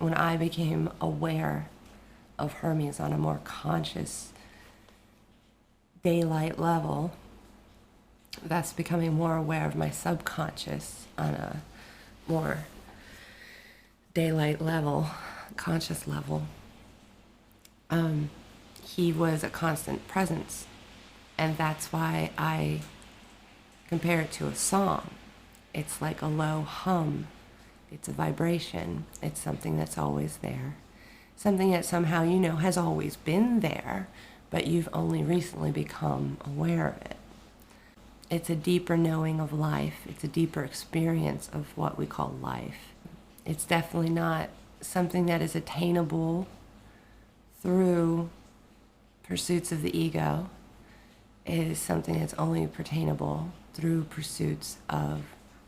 when I became aware of Hermes on a more conscious daylight level, thus becoming more aware of my subconscious on a more daylight level, conscious level, he was a constant presence. And that's why I compare it to a song. It's like a low hum. It's a vibration. It's something that's always there. Something that somehow you know has always been there, but you've only recently become aware of it. It's a deeper knowing of life. It's a deeper experience of what we call life. It's definitely not something that is attainable through pursuits of the ego. It is something that's only pertainable through pursuits of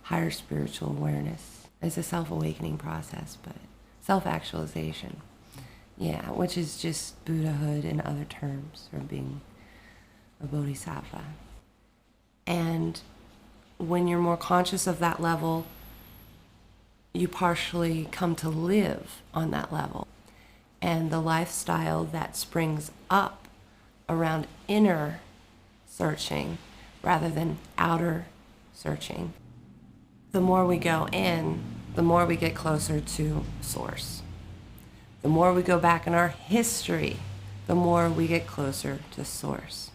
higher spiritual awareness. It's a self-awakening process, but self-actualization. Yeah, which is just Buddhahood in other terms, or being a bodhisattva. And when you're more conscious of that level, you partially come to live on that level. And the lifestyle that springs up around inner searching rather than outer searching, the more we go in, the more we get closer to Source. The more we go back in our history, the more we get closer to Source.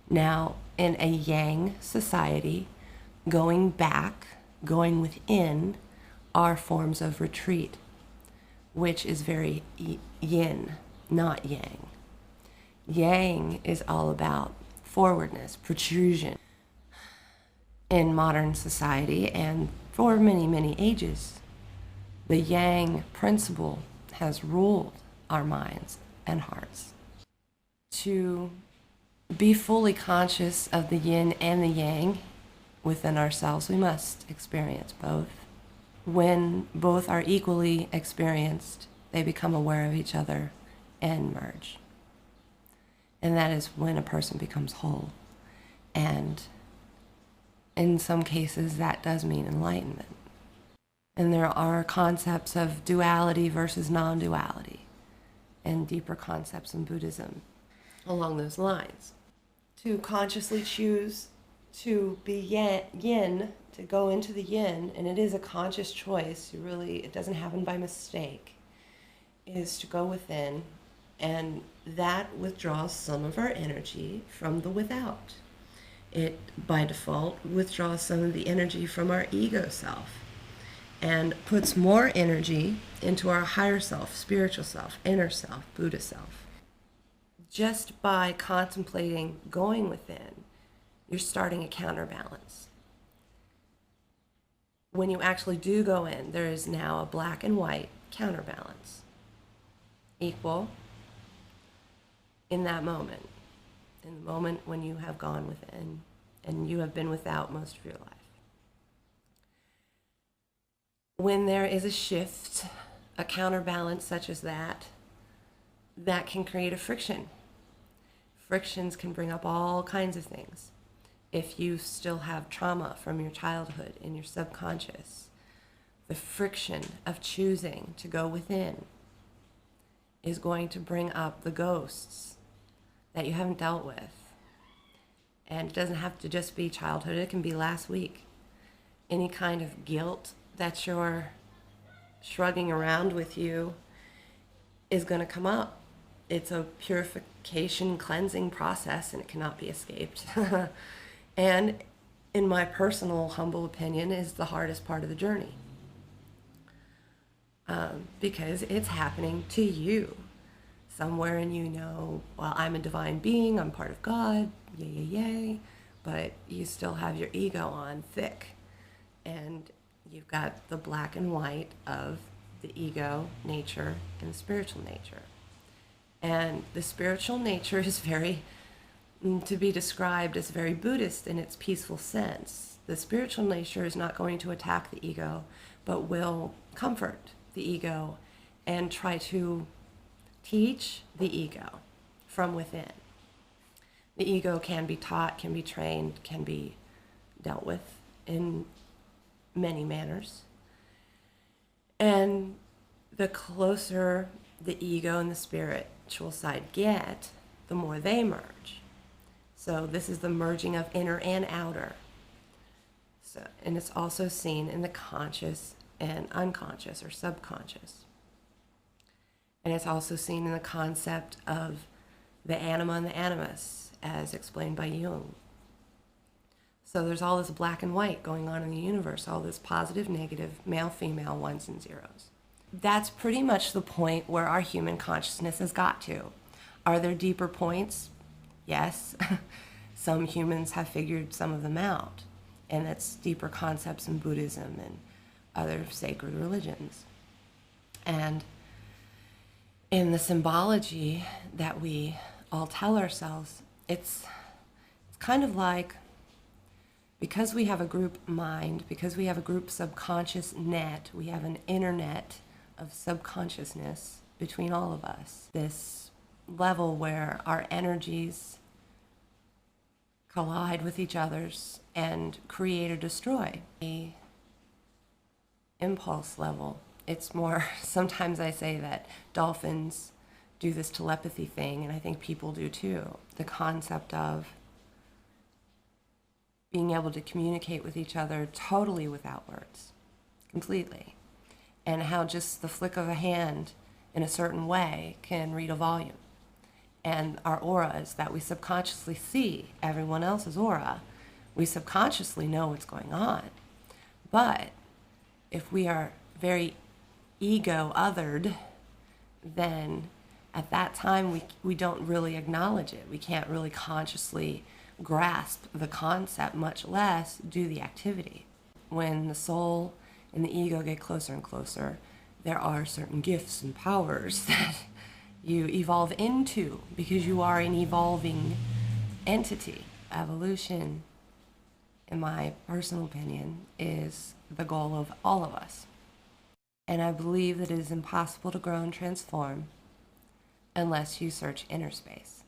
Now, in a Yang society, going back, going within, are forms of retreat, which is very yin, not yang. Yang is all about forwardness, protrusion. In modern society, and for many, many ages, the Yang principle has ruled our minds and hearts. To be fully conscious of the yin and the yang within ourselves, we must experience both. When both are equally experienced, they become aware of each other and merge. And that is when a person becomes whole. And in some cases, that does mean enlightenment. And there are concepts of duality versus non-duality, and deeper concepts in Buddhism along those lines. To consciously choose to be yin, to go into the yin, and it is a conscious choice, it doesn't happen by mistake, is to go within, and that withdraws some of our energy from the without. It, by default, withdraws some of the energy from our ego self and puts more energy into our higher self, spiritual self, inner self, Buddha self. Just by contemplating going within, you're starting a counterbalance. When you actually do go in, there is now a black and white counterbalance. Equal in that moment. In the moment when you have gone within and you have been without most of your life. When there is a shift, a counterbalance such as that can create a friction. Frictions can bring up all kinds of things. If you still have trauma from your childhood in your subconscious, the friction of choosing to go within is going to bring up the ghosts that you haven't dealt with. And it doesn't have to just be childhood, it can be last week. Any kind of guilt that you're shrugging around with you is going to come up. It's a purification, cleansing process, and it cannot be escaped. And in my personal humble opinion, is the hardest part of the journey. Because it's happening to you. Somewhere in you know, well, I'm a divine being, I'm part of God, yay, yay, yay, but you still have your ego on thick. And you've got the black and white of the ego nature and the spiritual nature. And the spiritual nature is very, to be described as very Buddhist in its peaceful sense. The spiritual nature is not going to attack the ego, but will comfort the ego and try to teach the ego from within. The ego can be taught, can be trained, can be dealt with in many manners. And the closer the ego and the spiritual side get, the more they merge. So this is the merging of inner and outer. So, and it's also seen in the conscious and unconscious or subconscious. And it's also seen in the concept of the anima and the animus, as explained by Jung. So there's all this black and white going on in the universe, all this positive, negative, male, female, ones and zeros. That's pretty much the point where our human consciousness has got to. Are there deeper points? Yes. Some humans have figured some of them out, and that's deeper concepts in Buddhism and other sacred religions. And in the symbology that we all tell ourselves, it's kind of like, because we have a group mind, because we have a group subconscious net, we have an internet of subconsciousness between all of us. This level where our energies collide with each other's and create or destroy. A impulse level. It's more, sometimes I say that dolphins do this telepathy thing, and I think people do too. The concept of being able to communicate with each other totally without words, completely. And how just the flick of a hand in a certain way can read a volume. And our auras that we subconsciously see, everyone else's aura, we subconsciously know what's going on. But if we are very ego-othered, then at that time we don't really acknowledge it. We can't really consciously grasp the concept, much less do the activity. When the soul and the ego get closer and closer, there are certain gifts and powers that you evolve into because you are an evolving entity. Evolution, in my personal opinion, is the goal of all of us. And I believe that it is impossible to grow and transform unless you search inner space.